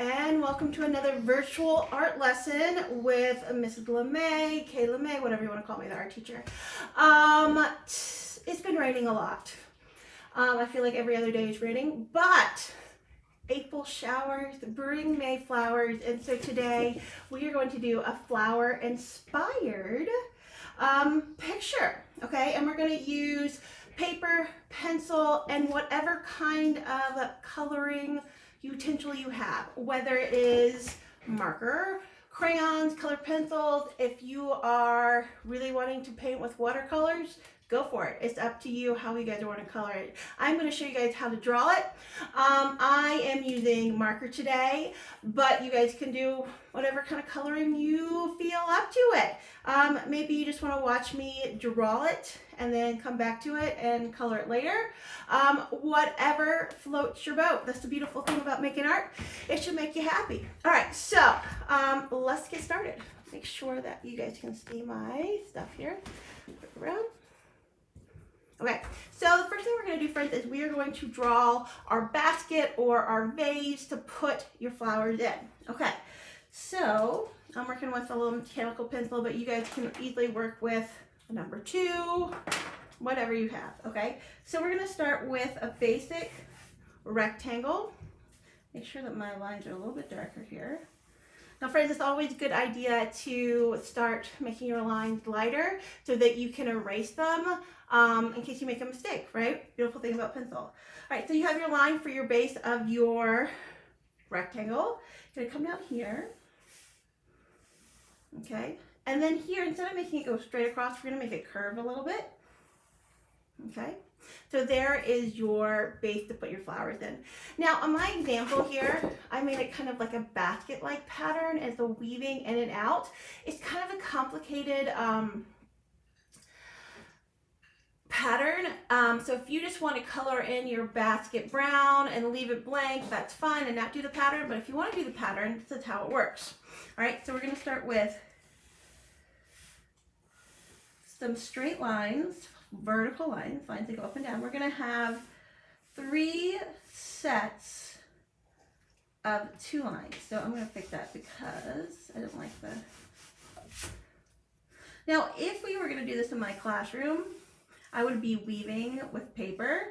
and welcome to another virtual art lesson with Mrs. LeMay, Kay LeMay, whatever you want to call me, the art teacher. It's been raining a lot. I feel like every other day is raining, but April showers bring May flowers, and so today we are going to do a flower inspired picture, okay? And we're going to use paper, pencil, and whatever kind of coloring utensil you have, whether it is marker, crayons, colored pencils. If you are really wanting to paint with watercolors, go for it. It's up to you how you guys want to color it. I'm going to show you guys how to draw it. I am using marker today, but you guys can do whatever kind of coloring you feel up to it. Maybe you just want to watch me draw it and then come back to it and color it later. Whatever floats your boat. That's the beautiful thing about making art. It should make you happy. All right, so let's get started. Make sure that you guys can see my stuff here. Flip around. Okay, so the first thing we're going to do first is we are going to draw our basket or our vase to put your flowers in. Okay, so I'm working with a little mechanical pencil, but you guys can easily work with a number 2, whatever you have, okay? So we're going to start with a basic rectangle. Make sure that my lines are a little bit darker here. Now, friends, it's always a good idea to start making your lines lighter so that you can erase them in case you make a mistake, right? Beautiful thing about pencil. All right, so you have your line for your base of your rectangle. You're gonna come down here, okay? And then here, instead of making it go straight across, we're gonna make it curve a little bit, okay? So there is your base to put your flowers in. Now, on my example here, I made it kind of like a basket-like pattern as the weaving in and out. It's kind of a complicated pattern. So if you just want to color in your basket brown and leave it blank, that's fine and not do the pattern. But if you want to do the pattern, this is how it works. All right, so we're going to start with some straight lines, vertical lines that go up and down. We're going to have 3 sets of 2 lines. So I'm going to pick that because I don't like the... Now, if we were going to do this in my classroom, I would be weaving with paper,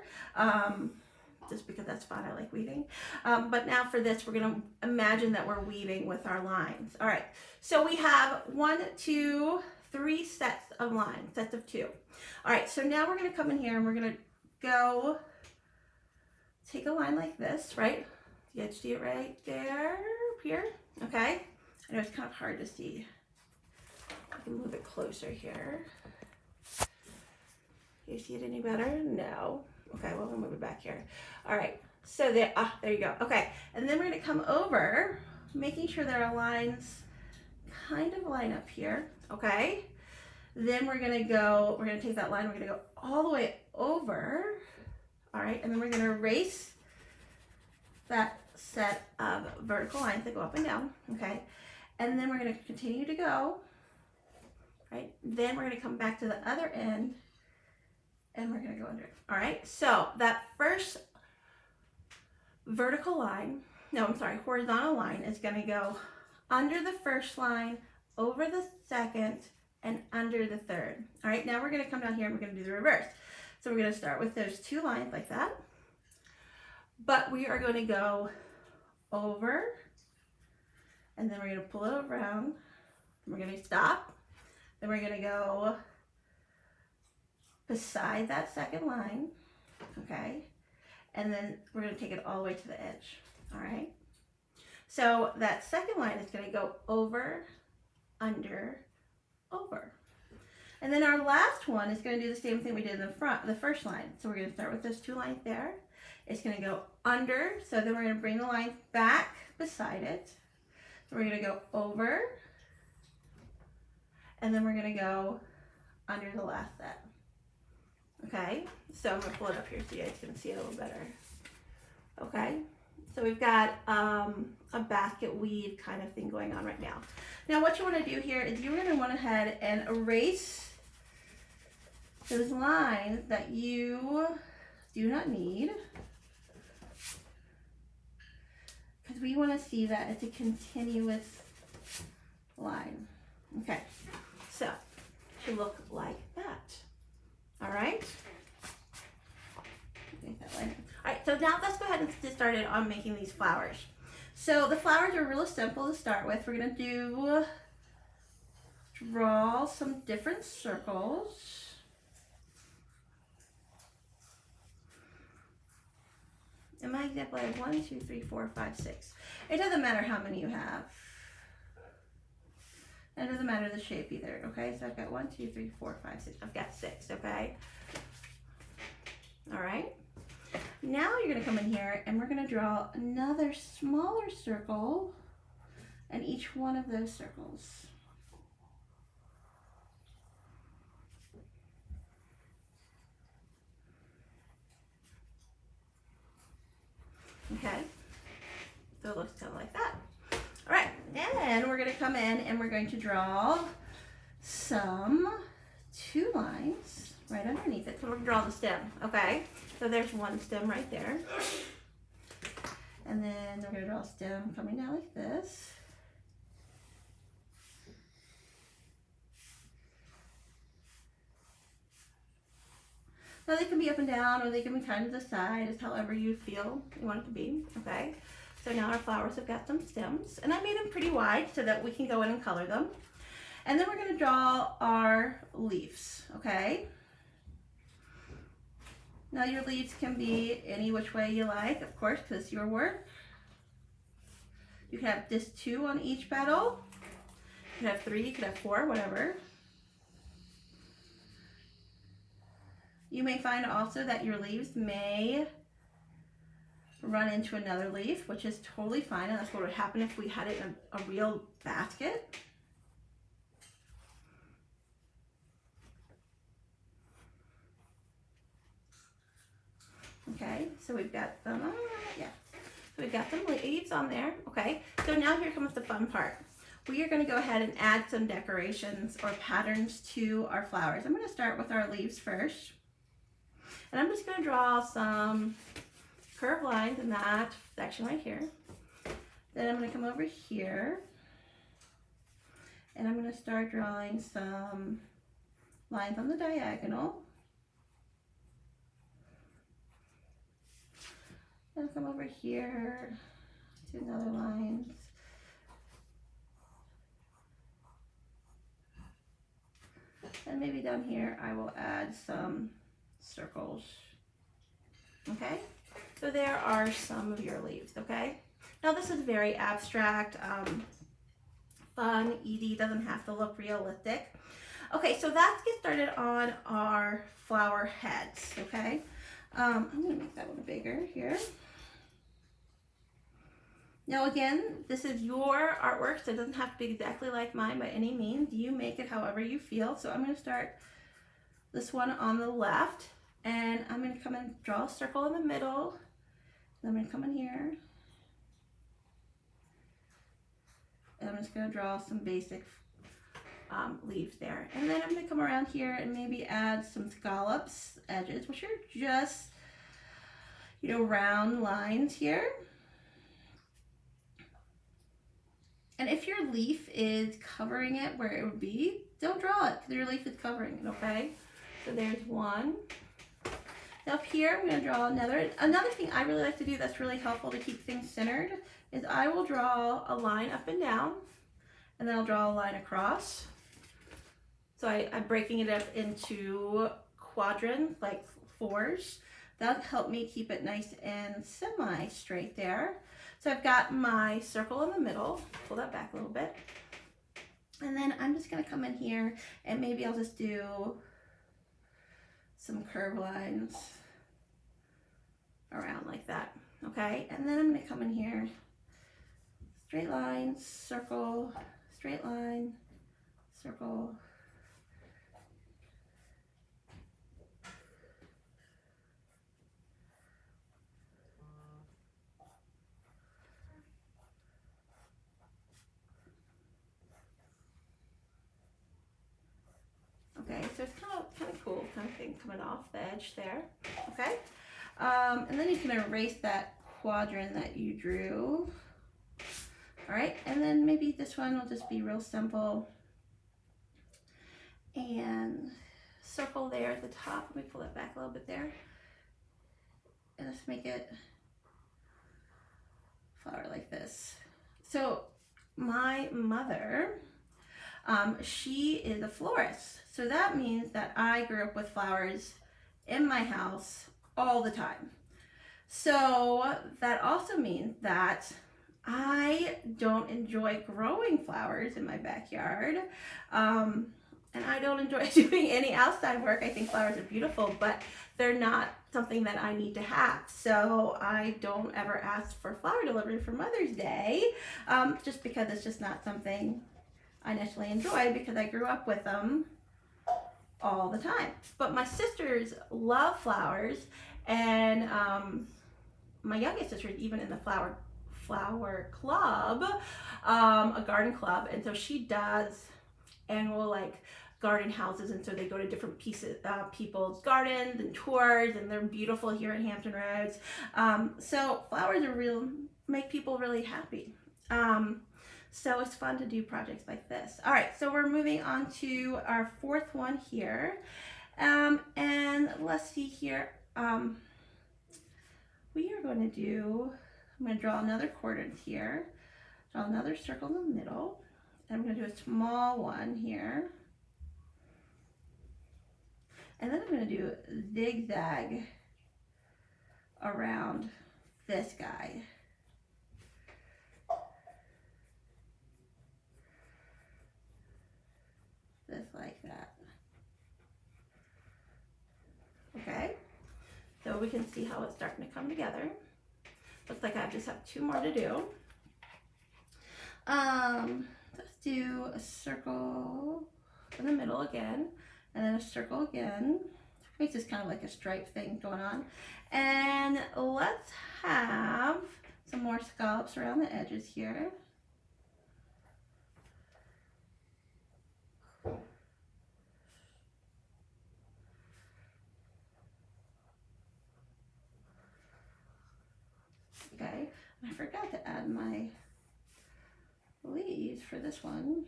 just because that's fun. I like weaving. But now for this, we're going to imagine that we're weaving with our lines. All right, so we have 1, 2, 3 sets of lines, sets of 2. All right, so now we're going to come in here and we're going to go take a line like this, right? You guys see it right there, up here? Okay. I know it's kind of hard to see. I can move it closer here. You see it any better? No. Okay, well, we'll move it back here. All right, so there you go. Okay, and then we're going to come over, making sure that our lines kind of line up here, okay? Then we're going to take that line, we're going to go all the way over, all right? And then we're going to erase that set of vertical lines that go up and down, okay? And then we're going to continue to go, right? Then we're going to come back to the other end, and we're going to go under it. All right, so that first horizontal line is going to go under the first line, over the second, and under the third. All right, now we're going to come down here and we're going to do the reverse. So we're going to start with those 2 lines like that, but we are going to go over, and then we're going to pull it around, and we're going to stop, then we're going to go beside that second line, okay? And then we're going to take it all the way to the edge, all right? So that second line is going to go over, under, over. And then our last one is going to do the same thing we did in the front, the first line. So we're going to start with those 2 lines there. It's going to go under, so then we're going to bring the line back beside it. So we're going to go over, and then we're going to go under the last set. Okay, so I'm going to pull it up here so you guys can see it a little better. Okay, so we've got a basket weave kind of thing going on right now. Now what you want to do here is you're going to want ahead and erase those lines that you do not need. because we want to see that it's a continuous line. Okay, so it should look like that. All right. Make that line. All right, so now let's go ahead and get started on making these flowers. So the flowers are really simple to start with. We're going to draw some different circles. In my example, I have 1, 2, 3, 4, 5, 6. It doesn't matter how many you have. And it doesn't matter the shape either, okay? So I've got 1, 2, 3, 4, 5, 6. I've got 6, okay? All right. Now you're going to come in here and we're going to draw another smaller circle in each one of those circles. Okay, so it looks kind of like that. All right, and we're going to come in and we're going to draw some 2 lines right underneath it. So we're going to draw the stem, okay? So there's one stem right there. And then we're going to draw a stem coming down like this. Now they can be up and down, or they can be kind of the side, it's however you feel you want it to be, okay? So now our flowers have got some stems, and I made them pretty wide so that we can go in and color them. And then we're going to draw our leaves, okay? Now your leaves can be any which way you like, of course, because it's your work. You can have just 2 on each petal. You could have 3, you could have 4, whatever. You may find also that your leaves may run into another leaf, which is totally fine, and that's what would happen if we had it in a real basket. Okay, so we've got some, so we've got some leaves on there. Okay, so now here comes the fun part. We are going to go ahead and add some decorations or patterns to our flowers. I'm going to start with our leaves first. And I'm just going to draw some curved lines in that section right here. Then I'm going to come over here and I'm going to start drawing some lines on the diagonal. Then I'll come over here to another lines. And maybe down here I will add some circles. Okay, so there are some of your leaves. Okay, now this is very abstract, fun, easy, doesn't have to look realistic. Okay, so let's get started on our flower heads. Okay, I'm gonna make that one bigger here. Now again, this is your artwork, so it doesn't have to be exactly like mine by any means. You make it however you feel. So I'm going to start this one on the left, and I'm going to come and draw a circle in the middle. Then I'm going to come in here, and I'm just going to draw some basic leaves there. And then I'm going to come around here and maybe add some scallops edges, which are just, you know, round lines here. And if your leaf is covering it where it would be, don't draw it because your leaf is covering it, okay? So there's one. Now up here, I'm going to draw another. Another thing I really like to do that's really helpful to keep things centered is I will draw a line up and down, and then I'll draw a line across. So I'm breaking it up into quadrants, like 4s. That'll help me keep it nice and semi-straight there. So I've got my circle in the middle, pull that back a little bit. And then I'm just gonna come in here and maybe I'll just do some curved lines around like that, okay? And then I'm gonna come in here, straight line, circle, straight line, circle. Okay, so it's kind of cool kind of thing coming off the edge there, okay? And then you can erase that quadrant that you drew. All right, and then maybe this one will just be real simple. And circle there at the top. Let me pull that back a little bit there. And let's make it flower like this. So my mother, she is a florist. So that means that I grew up with flowers in my house all the time. So that also means that I don't enjoy growing flowers in my backyard. And I don't enjoy doing any outside work. I think flowers are beautiful, but they're not something that I need to have. So I don't ever ask for flower delivery for Mother's Day, just because it's just not something I necessarily enjoy because I grew up with them all the time. But my sisters love flowers, and my youngest sister is even in the flower club, a garden club, and so she does annual like garden houses, and so they go to different people's gardens and tours, and they're beautiful here in Hampton Roads. So flowers are make people really happy. So it's fun to do projects like this. All right, so we're moving on to our fourth one here. And let's see here. We are going to do, I'm going to draw another quadrant here, draw another circle in the middle. I'm going to do a small one here. And then I'm going to do a zigzag around this guy. Just like that. Okay, so we can see how it's starting to come together. Looks like I just have two more to do. Let's do a circle in the middle again, and then a circle again. Makes this kind of like a stripe thing going on. And let's have some more scallops around the edges here. Okay, I forgot to add my leaves for this one.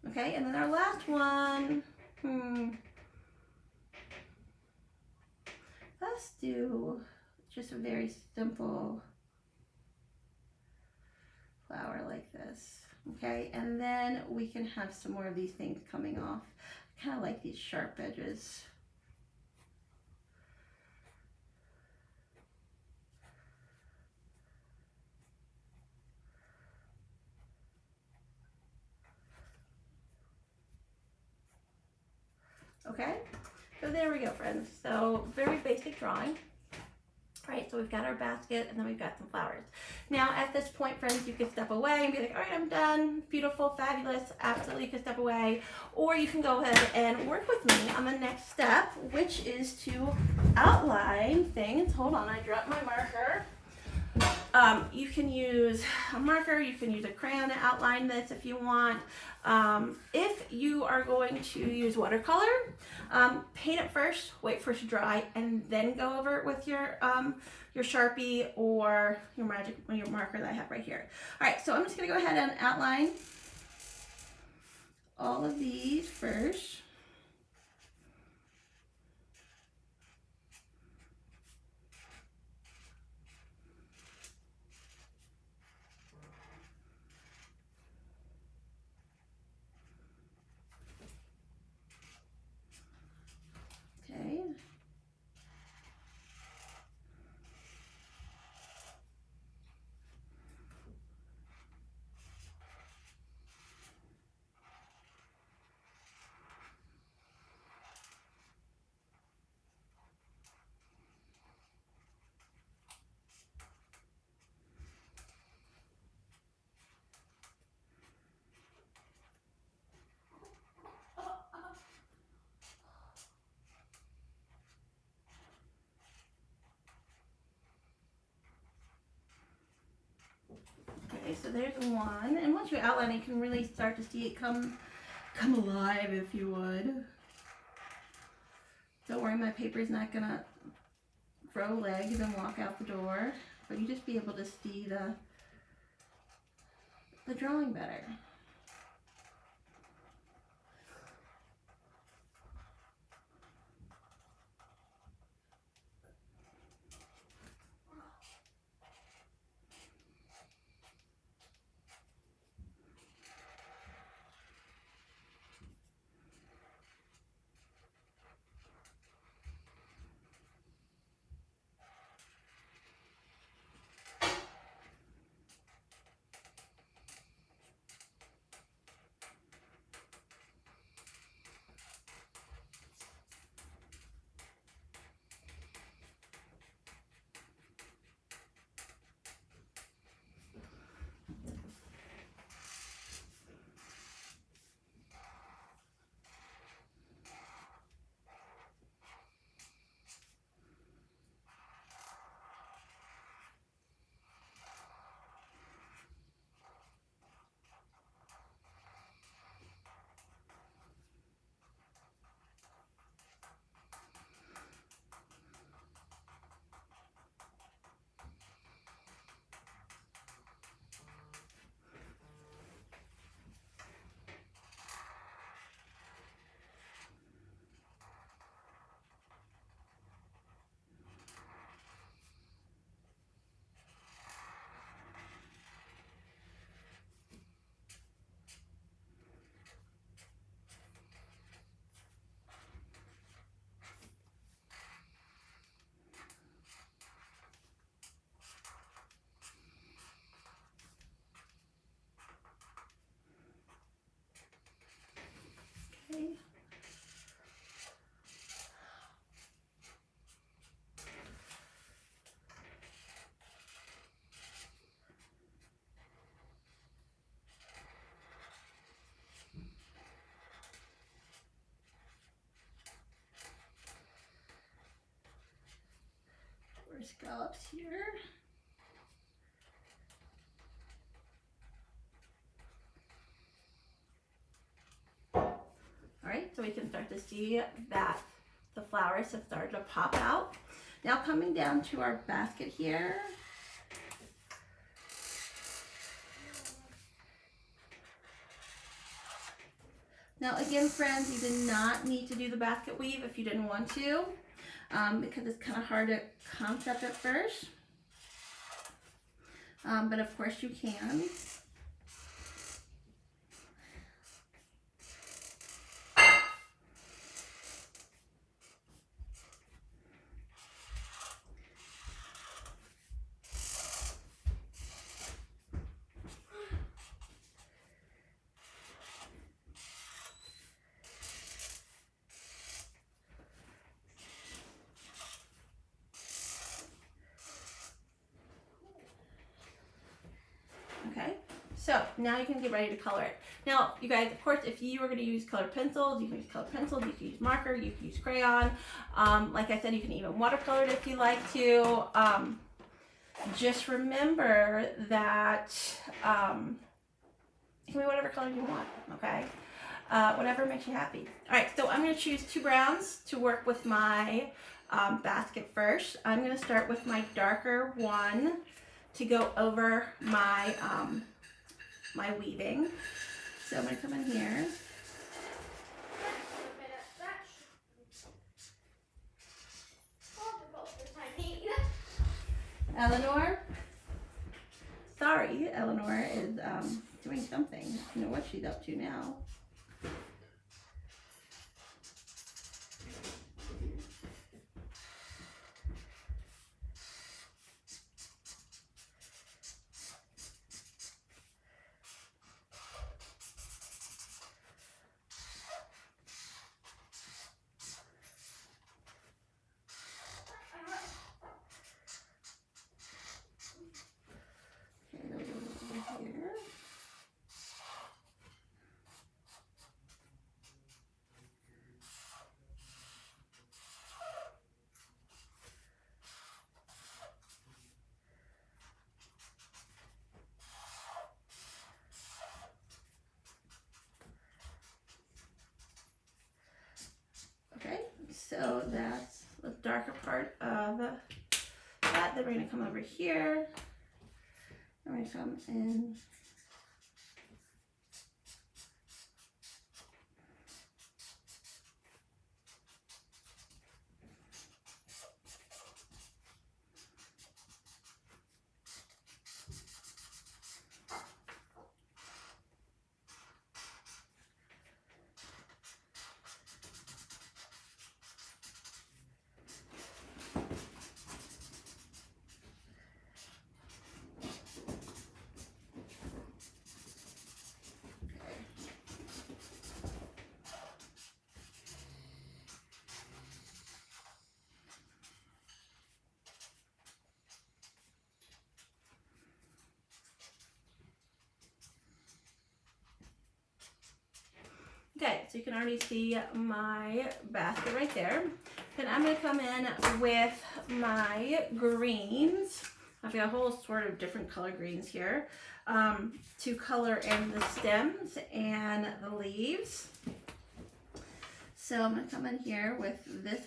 Okay, and then our last one, let's do just a very simple flower like this. Okay, and then we can have some more of these things coming off. I kind of like these sharp edges. Okay, so there we go, friends. So very basic drawing. Right, so we've got our basket, and then we've got some flowers. Now at this point, friends, you can step away and be like, all right, I'm done. Beautiful, fabulous, absolutely, you can step away. Or you can go ahead and work with me on the next step, which is to outline things. Hold on, I dropped my marker. You can use a marker, you can use a crayon to outline this if you want. If you are going to use watercolor, paint it first, wait for it to dry, and then go over it with your Sharpie or your marker that I have right here. All right, so I'm just gonna go ahead and outline all of these first. Okay. Okay, so there's one, and once you outline it, you can really start to see it come alive, if you would. Don't worry, my paper's not gonna grow legs and walk out the door, but you just be able to see the the drawing better. Okay. Scallops here. All right, so we can start to see that the flowers have started to pop out. Now coming down to our basket here. Now again, friends, you did not need to do the basket weave if you didn't want to, because it's kind of hard to concept at first. But of course you can. Okay, so now you can get ready to color it. Now, you guys, of course, if you were going to use colored pencils, you can use colored pencils, you can use marker, you can use crayon. Like I said, you can even watercolor it if you like to. Just remember that it can be whatever color you want, okay? Whatever makes you happy. All right, so I'm going to choose 2 browns to work with my basket first. I'm going to start with my darker one to go over my my weaving. So I'm going to come in here. Eleanor? Sorry, Eleanor is doing something. I don't know what she's up to now. So that's the darker part of that. Then we're going to come over here. And we're going to come in Okay, so you can already see my basket right there. Then I'm going to come in with my greens. I've got a whole sort of different color greens here to color in the stems and the leaves. So I'm going to come in here with this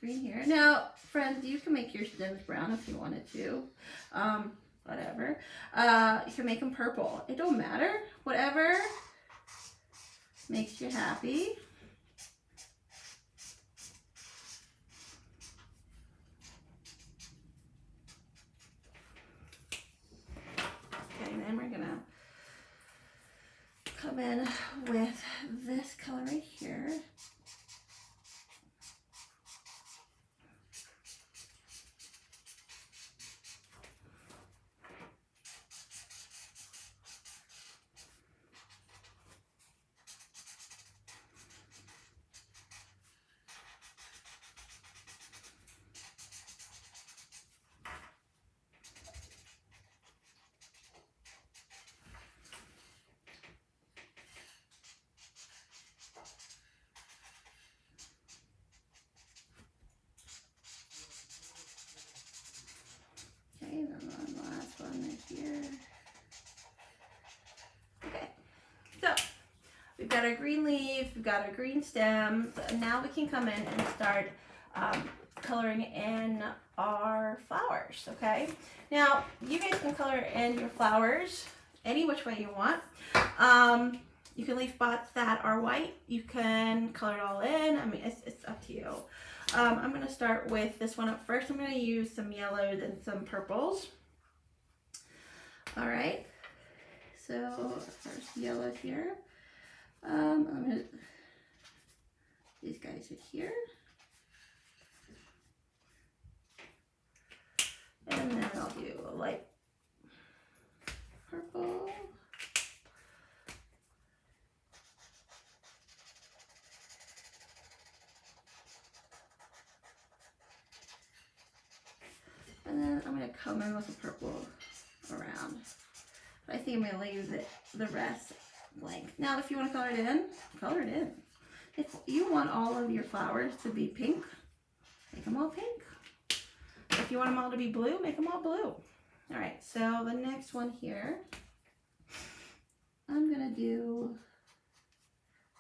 green here. Now, friends, you can make your stems brown if you wanted to. Whatever. You can make them purple. It don't matter. Whatever makes you happy. Okay, and then we're gonna come in with this color right here. Okay, then the last one right here. Okay, so we've got our green leaves, we've got our green stems. Now we can come in and start coloring in our flowers, okay? Now, you guys can color in your flowers any which way you want. You can leave spots that are white. You can color it all in. I mean, it's up to you. I'm going to start with this one up first. I'm going to use some yellows and some purples. All right. So first yellow here. I'm going to, these guys are here. And then I'll do a light purple. And then I'm going to come in with a purple around. But I think I'm going to leave the rest blank. Now, if you want to color it in, color it in. If you want all of your flowers to be pink, make them all pink. If you want them all to be blue, make them all blue. All right, so the next one here, I'm going to do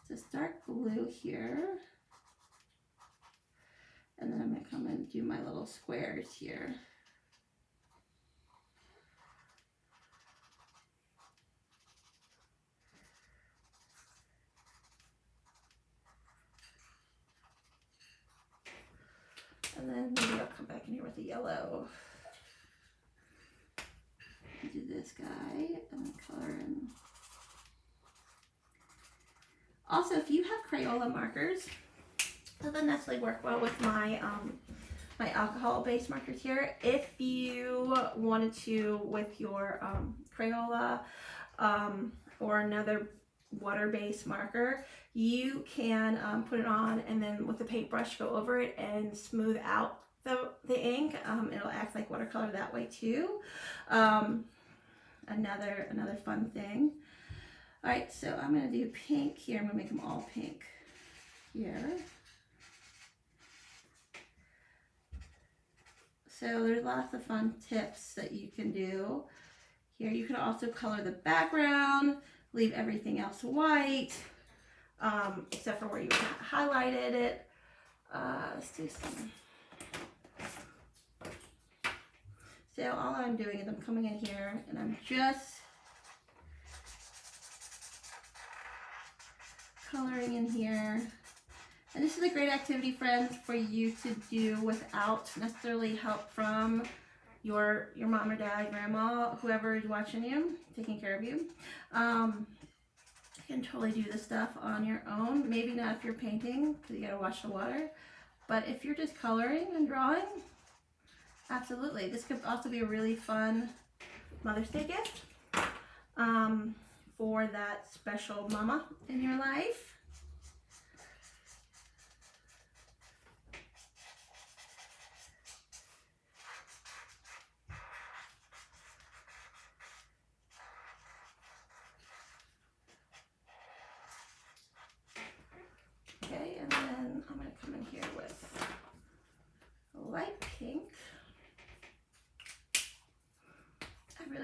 this dark blue here. And then I'm going to come and do my little squares here. And then maybe I'll come back in here with the yellow. Do this guy and color in. Also, if you have Crayola markers, it doesn't necessarily work well with my my alcohol-based markers here. If you wanted to with your Crayola or another water-based marker, you can put it on and then with the paintbrush go over it and smooth out the ink. It'll act like watercolor that way too. Another fun thing. All right, so I'm going to do pink here. I'm going to make them all pink here. So there's lots of fun tips that you can do. Here you can also color the background, leave everything else white, except for where you highlighted it. Let's do some. So all I'm doing is I'm coming in here and I'm just coloring in here. And this is a great activity, friends, for you to do without necessarily help from your mom or dad, grandma, whoever is watching you, taking care of you. You can totally do this stuff on your own. Maybe not if you're painting, because you gotta watch the water. But if you're just coloring and drawing, absolutely. This could also be a really fun Mother's Day gift for that special mama in your life.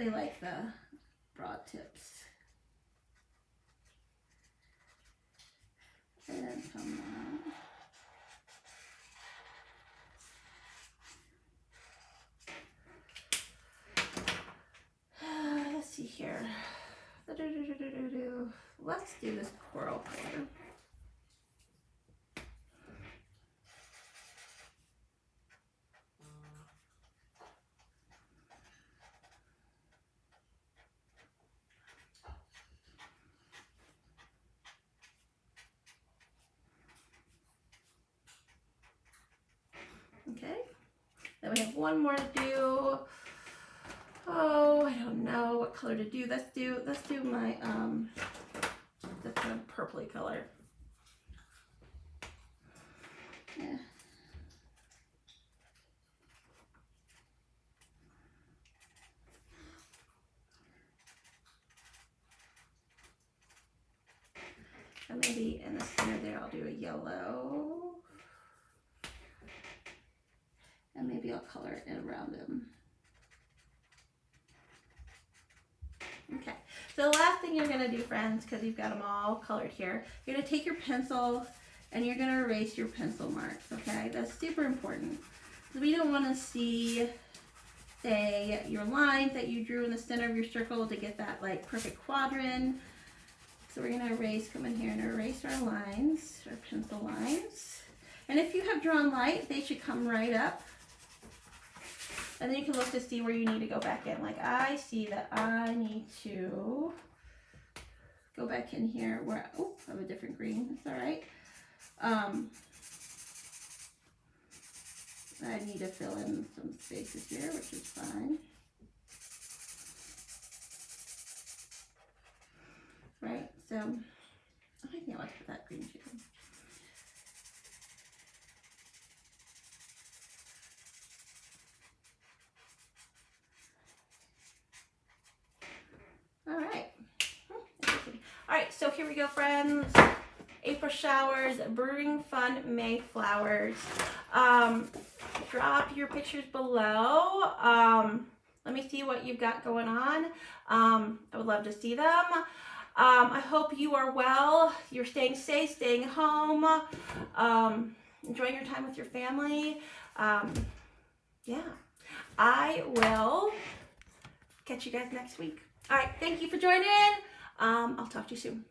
really like the broad tips. And come on. Let's see here. Let's do this coral color. Okay, then we have one more to do. Oh, I don't know what color to do. Let's do my the kind of purpley color. Yeah. And maybe in the center there I'll do a yellow. And maybe I'll color it around them. Okay, so the last thing you're gonna do, friends, because you've got them all colored here, you're gonna take your pencil and you're gonna erase your pencil marks, okay? That's super important. Because we don't wanna see, say, your lines that you drew in the center of your circle to get that like perfect quadrant. So we're gonna erase, come in here and erase our lines, our pencil lines. And if you have drawn light, they should come right up. And then you can look to see where you need to go back in. Like I see that I need to go back in here where, oh, I have a different green, that's all right. I need to fill in some spaces here, which is fine. Right, so I think I like that green too. All right. All right, so here we go, friends. April showers, bring fun May flowers. Drop your pictures below. Let me see what you've got going on. I would love to see them. I hope you are well. You're staying safe, staying home, enjoying your time with your family. Yeah, I will catch you guys next week. All right, thank you for joining. I'll talk to you soon.